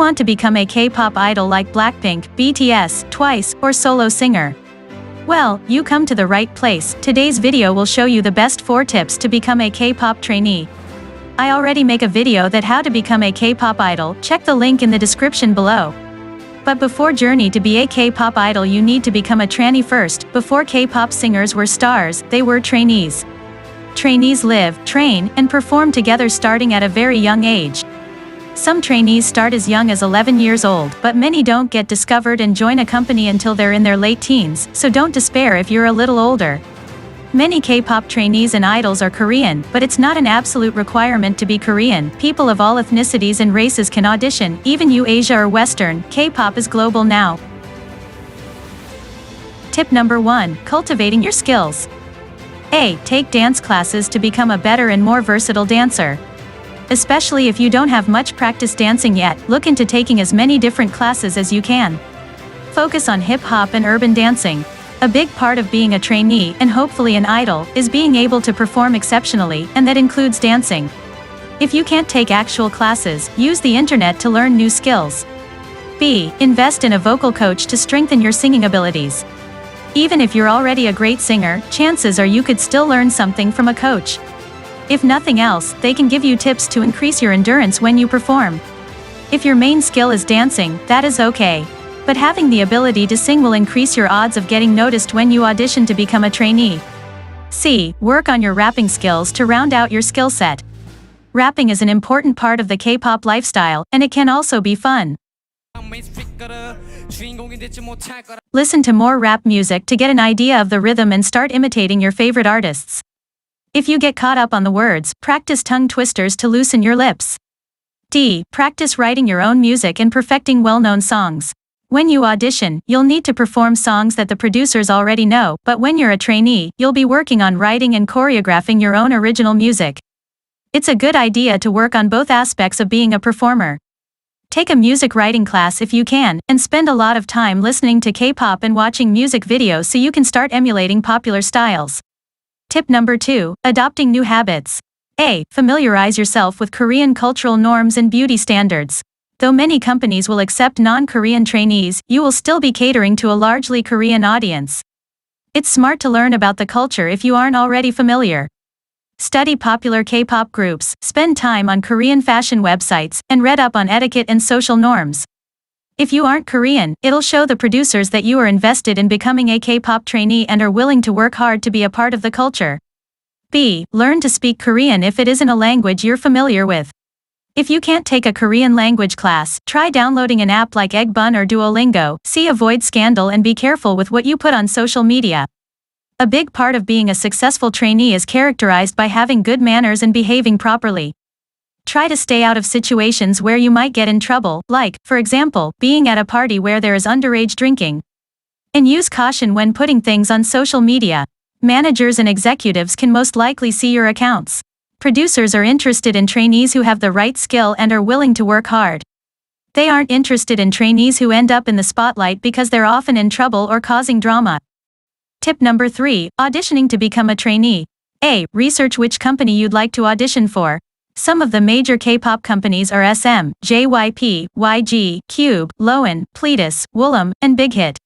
want to become a K-pop idol like Blackpink, BTS, Twice, or solo singer? Well, you come to the right place. Today's video will show you the best 4 tips to become a K-pop trainee. I already make a video that how to become a K-pop idol, check the link in the description below. But before journey to be a K-pop idol you need to become a trainee first. Before K-pop singers were stars, they were trainees. Trainees live, train, and perform together starting at a very young age. Some trainees start as young as 11 years old, but many don't get discovered and join a company until they're in their late teens, so don't despair if you're a little older. Many K-pop trainees and idols are Korean, but it's not an absolute requirement to be Korean. People of all ethnicities and races can audition, even you Asia or Western. K-pop is global now. Tip number 1. Cultivating your skills. A. Take dance classes to become a better and more versatile dancer. Especially if you don't have much practice dancing yet, look into taking as many different classes as you can. Focus on hip-hop and urban dancing. A big part of being a trainee, and hopefully an idol, is being able to perform exceptionally, and that includes dancing. If you can't take actual classes, use the internet to learn new skills. B. Invest in a vocal coach to strengthen your singing abilities. Even if you're already a great singer, chances are you could still learn something from a coach. If nothing else, they can give you tips to increase your endurance when you perform. If your main skill is dancing, that is okay. But having the ability to sing will increase your odds of getting noticed when you audition to become a trainee. C. Work on your rapping skills to round out your skill set. Rapping is an important part of the K-pop lifestyle, and it can also be fun. Listen to more rap music to get an idea of the rhythm and start imitating your favorite artists. If you get caught up on the words, practice tongue twisters to loosen your lips. D. Practice writing your own music and perfecting well-known songs. When you audition, you'll need to perform songs that the producers already know, but when you're a trainee, you'll be working on writing and choreographing your own original music. It's a good idea to work on both aspects of being a performer. Take a music writing class if you can, and spend a lot of time listening to K-pop and watching music videos so you can start emulating popular styles. Tip number 2. Adopting new habits. A. Familiarize yourself with Korean cultural norms and beauty standards. Though many companies will accept non-Korean trainees, you will still be catering to a largely Korean audience. It's smart to learn about the culture if you aren't already familiar. Study popular K-pop groups, spend time on Korean fashion websites, and read up on etiquette and social norms. If you aren't Korean, it'll show the producers that you are invested in becoming a K-pop trainee and are willing to work hard to be a part of the culture. B. Learn to speak Korean if it isn't a language you're familiar with. If you can't take a Korean language class, try downloading an app like Eggbun or Duolingo. C. Avoid scandal and be careful with what you put on social media. A big part of being a successful trainee is characterized by having good manners and behaving properly. Try to stay out of situations where you might get in trouble, like, for example, being at a party where there is underage drinking. And use caution when putting things on social media. Managers and executives can most likely see your accounts. Producers are interested in trainees who have the right skill and are willing to work hard. They aren't interested in trainees who end up in the spotlight because they're often in trouble or causing drama. Tip number 3. Auditioning to become a trainee. A. Research which company you'd like to audition for. Some of the major K-pop companies are SM, JYP, YG, Cube, Loan, Pledis, Woollim, and Big Hit.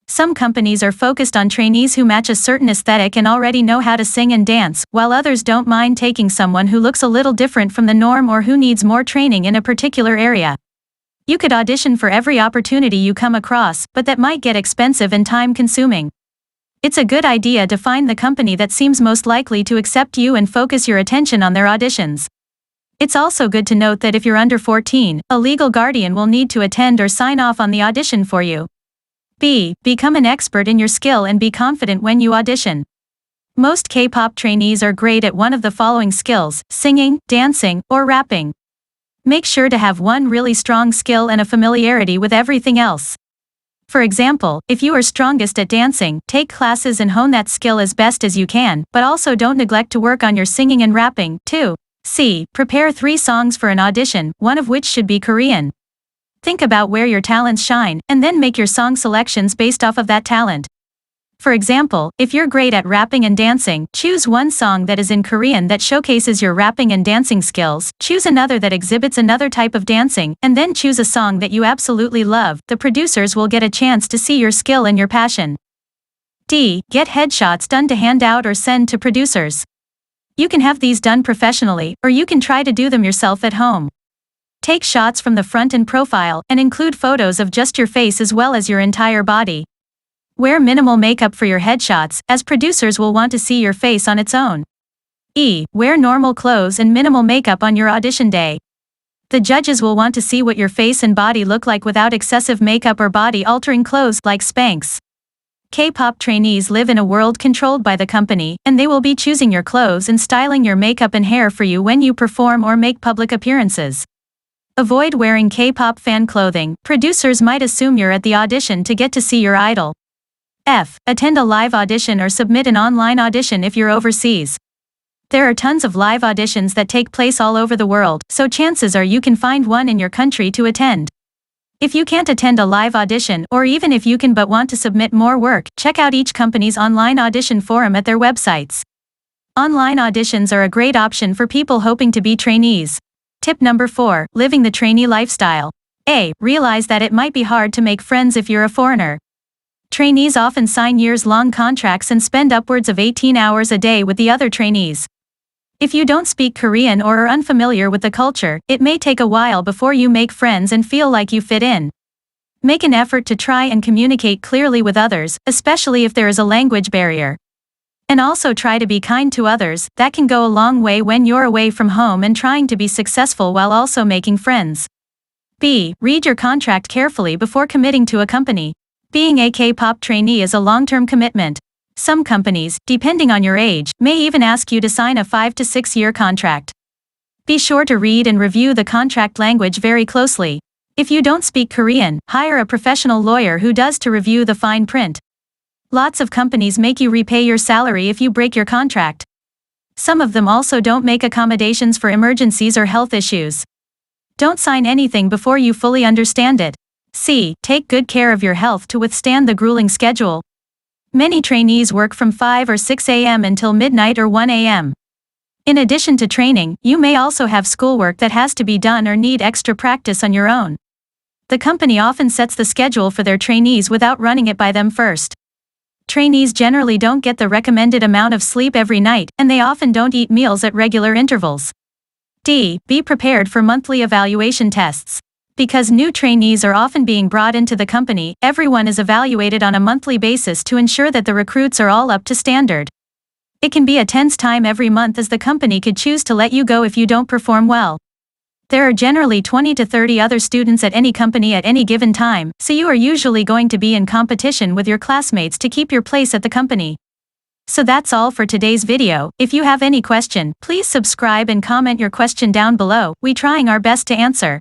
Some companies are focused on trainees who match a certain aesthetic and already know how to sing and dance, while others don't mind taking someone who looks a little different from the norm or who needs more training in a particular area. You could audition for every opportunity you come across, but that might get expensive and time-consuming. It's a good idea to find the company that seems most likely to accept you and focus your attention on their auditions. It's also good to note that if you're under 14, a legal guardian will need to attend or sign off on the audition for you. B. Become an expert in your skill and be confident when you audition. Most K-pop trainees are great at one of the following skills: singing, dancing, or rapping. Make sure to have one really strong skill and a familiarity with everything else. For example, if you are strongest at dancing, take classes and hone that skill as best as you can, but also don't neglect to work on your singing and rapping, too. C. Prepare 3 songs for an audition, one of which should be Korean. Think about where your talents shine, and then make your song selections based off of that talent. For example, if you're great at rapping and dancing, choose one song that is in Korean that showcases your rapping and dancing skills, choose another that exhibits another type of dancing, and then choose a song that you absolutely love. The producers will get a chance to see your skill and your passion. D. Get headshots done to hand out or send to producers. You can have these done professionally, or you can try to do them yourself at home. Take shots from the front and profile, and include photos of just your face as well as your entire body. Wear minimal makeup for your headshots, as producers will want to see your face on its own. E. Wear normal clothes and minimal makeup on your audition day. The judges will want to see what your face and body look like without excessive makeup or body-altering clothes like Spanx. K-pop trainees live in a world controlled by the company, and they will be choosing your clothes and styling your makeup and hair for you when you perform or make public appearances. Avoid wearing K-pop fan clothing. Producers might assume you're at the audition to get to see your idol. F. Attend a live audition or submit an online audition if you're overseas. There are tons of live auditions that take place all over the world, so chances are you can find one in your country to attend. If you can't attend a live audition, or even if you can but want to submit more work, check out each company's online audition forum at their websites. Online auditions are a great option for people hoping to be trainees. Tip number 4. Living the trainee lifestyle. A. Realize that it might be hard to make friends if you're a foreigner. Trainees often sign years-long contracts and spend upwards of 18 hours a day with the other trainees. If you don't speak Korean or are unfamiliar with the culture, it may take a while before you make friends and feel like you fit in. Make an effort to try and communicate clearly with others, especially if there is a language barrier. And also try to be kind to others. That can go a long way when you're away from home and trying to be successful while also making friends. B. Read your contract carefully before committing to a company. Being a K-pop trainee is a long-term commitment. Some companies, depending on your age, may even ask you to sign a 5 to 6 year contract. Be sure to read and review the contract language very closely. If you don't speak Korean, hire a professional lawyer who does to review the fine print. Lots of companies make you repay your salary if you break your contract. Some of them also don't make accommodations for emergencies or health issues. Don't sign anything before you fully understand it. C. Take good care of your health to withstand the grueling schedule. Many trainees work from 5 or 6 a.m. until midnight or 1 a.m. In addition to training, you may also have schoolwork that has to be done or need extra practice on your own. The company often sets the schedule for their trainees without running it by them first. Trainees generally don't get the recommended amount of sleep every night, and they often don't eat meals at regular intervals. D. Be prepared for monthly evaluation tests. Because new trainees are often being brought into the company, everyone is evaluated on a monthly basis to ensure that the recruits are all up to standard. It can be a tense time every month as the company could choose to let you go if you don't perform well. There are generally 20 to 30 other students at any company at any given time, so you are usually going to be in competition with your classmates to keep your place at the company. So that's all for today's video. If you have any question, please subscribe and comment your question down below. We trying our best to answer.